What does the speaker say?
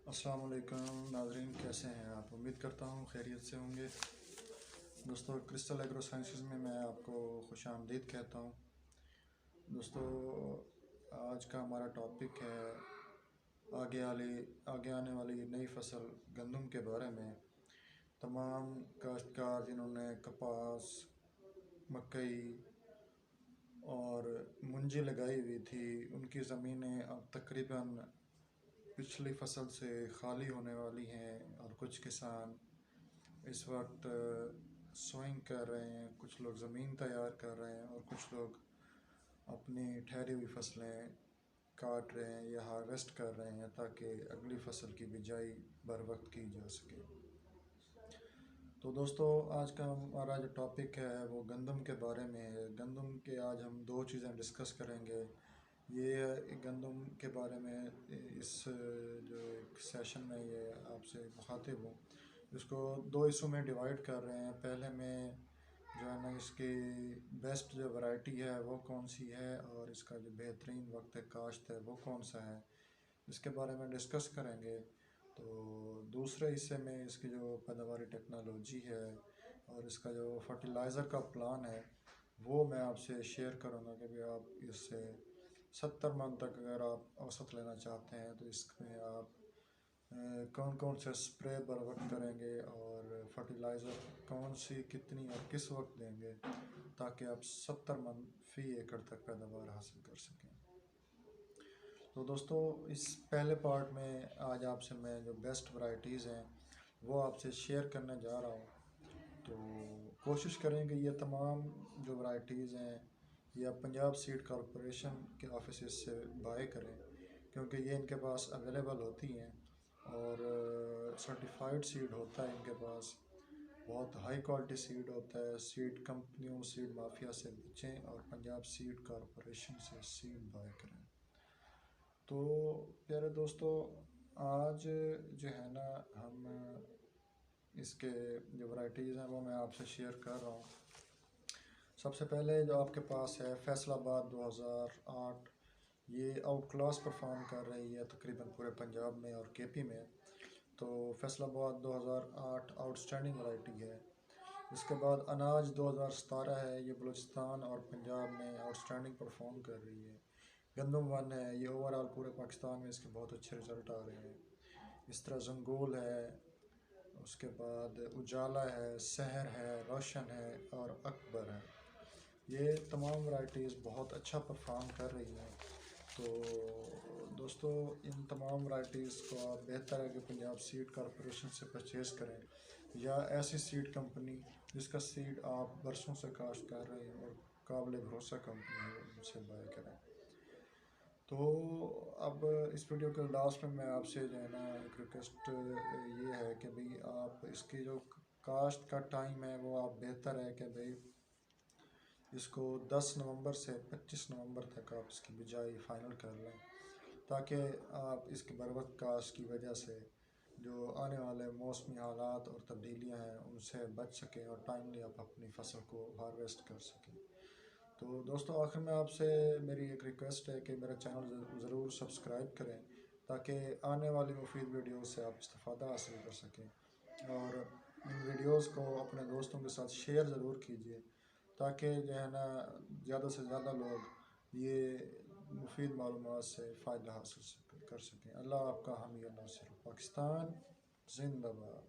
अस्सलाम वालेकुम नाज़रीन, कैसे हैं आप? उम्मीद करता हूँ खैरियत से होंगे। दोस्तों, क्रिस्टल एग्रो साइंसेज़ में मैं आपको खुशामदीद कहता हूँ। दोस्तों, आज का हमारा टॉपिक है आगे आने वाली नई फसल गंदम के बारे में। तमाम काश्तकार जिन्होंने कपास, मकई और मुंजी लगाई हुई थी, उनकी ज़मीनें अब तकरीबन पिछली फसल से खाली होने वाली हैं और कुछ किसान इस वक्त सोइंग कर रहे हैं, कुछ लोग ज़मीन तैयार कर रहे हैं और कुछ लोग अपनी ठहरी हुई फसलें काट रहे हैं या हार्वेस्ट कर रहे हैं ताकि अगली फसल की बिजाई बर वक्त की जा सके। तो दोस्तों, आज का हमारा जो टॉपिक है वो गंदम के बारे में है। गंदम के आज हम दो चीज़ें डिस्कस करेंगे। ये गंदम के बारे में इस जो एक सेशन में ये आपसे मुखातिब हूँ, इसको दो हिस्सों में डिवाइड कर रहे हैं। पहले में जो है ना, इसकी बेस्ट जो वैरायटी है वो कौन सी है और इसका जो बेहतरीन वक्त काश्त है वो कौन सा है, इसके बारे में डिस्कस करेंगे। तो दूसरे हिस्से में इसकी जो पैदावारी टेक्नोलॉजी है और इसका जो फर्टिलाइज़र का प्लान है वो मैं आपसे शेयर करूँगा कि भाई आप इससे 70 मन तक अगर आप औसत लेना चाहते हैं तो इसमें आप कौन कौन से स्प्रे बर वक्त करेंगे और फर्टिलाइज़र कौन सी कितनी और किस वक्त देंगे ताकि आप 70 मन फ़ी एकड़ तक पैदावार हासिल कर सकें। तो दोस्तों, इस पहले पार्ट में आज आपसे मैं जो बेस्ट वैरायटीज़ हैं वो आपसे शेयर करने जा रहा हूँ। तो कोशिश करें कि ये तमाम जो वैरायटीज़ हैं या पंजाब सीड कॉरपोरेशन के ऑफिस से बाय करें, क्योंकि ये इनके पास अवेलेबल होती हैं और सर्टिफाइड सीड होता है इनके पास। बहुत हाई क्वालिटी सीड होता है। सीड कंपनियों, सीड माफिया से बचें और पंजाब सीड कॉरपोरेशन से सीड बाय करें। तो प्यारे दोस्तों, आज जो है ना, हम इसके जो वैरायटीज़ हैं वो मैं आपसे शेयर कर रहा हूँ। सबसे पहले जो आपके पास है फैसलाबाद 2008, ये आउट क्लास परफॉर्म कर रही है तकरीबन पूरे पंजाब में और केपी में। तो फैसलाबाद 2008 आउटस्टैंडिंग वैरायटी है। इसके बाद अनाज 2017 है, ये बलूचिस्तान और पंजाब में आउटस्टैंडिंग परफॉर्म कर रही है। गंदम वन है, ये ओवरऑल पूरे पाकिस्तान में इसके बहुत अच्छे रिज़ल्ट आ रहे हैं। इस तरह जंगोल है, उसके बाद उजाला है, सहर है, रोशन है और अकबर है। ये तमाम वैरायटीज़ बहुत अच्छा परफॉर्म कर रही हैं। तो दोस्तों, इन तमाम वैरायटीज़ को आप बेहतर है कि पंजाब सीड कॉरपोरेशन से परचेज़ करें या ऐसी सीड कंपनी जिसका सीड आप बरसों से काश्त कर रहे हैं और काबिल भरोसा कंपनी है, उनसे बाय करें। तो अब इस वीडियो के लास्ट में मैं आपसे जो है ना एक रिक्वेस्ट ये है कि भाई आप इसकी जो काश्त का टाइम है वो आप बेहतर है कि भाई इसको 10 नवंबर से 25 नवंबर तक आप इसकी बिजाई फ़ाइनल कर लें ताकि आप इसके बरवक्त काश्त की वजह से जो आने वाले मौसमी हालात और तब्दीलियां हैं उनसे बच सकें और टाइमली आप अपनी फसल को हार्वेस्ट कर सकें। तो दोस्तों, आखिर में आपसे मेरी एक रिक्वेस्ट है कि मेरा चैनल ज़रूर सब्सक्राइब करें ताकि आने वाली मुफीद वीडियो से आप इस्तेफ़ादा हासिल कर सकें और इन वीडियोज़ को अपने दोस्तों के साथ शेयर ज़रूर कीजिए ताकि जो है ना ज़्यादा से ज़्यादा लोग ये मुफीद मालूमात से फ़ायदा हासिल कर सकें। अल्लाह आपका हामी और नासिर। पाकिस्तान जिंदाबाद।